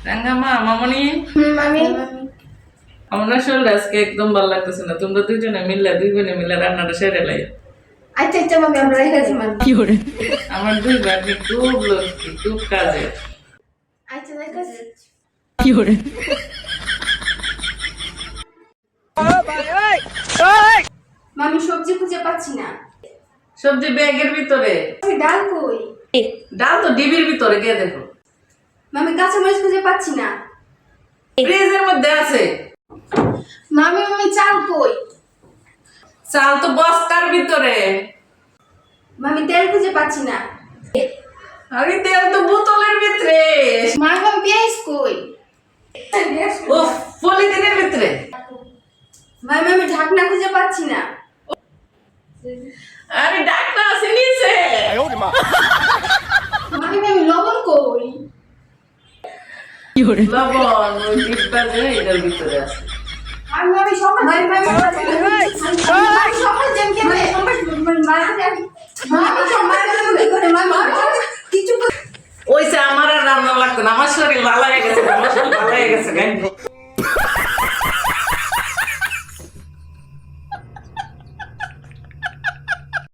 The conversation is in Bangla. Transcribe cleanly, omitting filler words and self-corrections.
রাঙ্গামা মামনি মামি আমার শরীর আজকে একদম ভালো লাগতেছে না। তোমরা দুই বোনে মিলে রান্নাটা সেরে লাই। আচ্ছা আচ্ছা মামি আমরা রেখেছি মামি আমার দুই ভাগ্নি খুব লক্ষ্মী, খুব কাজে। আচ্ছা রেখেছি মামি সবজি খুঁজে পাচ্ছি না। সবজি ব্যাগের ভিতরে। মামি ডাল কই? ডাল তো ডিবির ভিতরে, গিয়ে দেখো। মামি কাঁচামরিচ খুঁজে পাচ্ছি না। ফ্রিজের মধ্যে আছে। মামি মামি চাল কই? চাল তো বস্তার ভিতরে। মামি তেল খুঁজে পাচ্ছি না। আরে তেল তো বোতলের ভিতরে। মামি মামি পেঁয়াজ কই? ও পলিথিনের ভিতরে। মামি মামি ঢাকনা খুঁজে পাচ্ছি না। আরে ডাকনা আছে নিচে। মামি মামি লবণ কই? লবণ ওই ডিব্বা যে এটার ভিতরে আছে। মামি মামি সকাল মামি মামি মামি সকাল যেন কে মামি মামি সকাল করে মামি কিছু ওইসে আমার আর রান্না লাগতো না। আমার শরীর ভালো হয়ে গেছে, আমার শরীর ভালো হয়ে গেছে।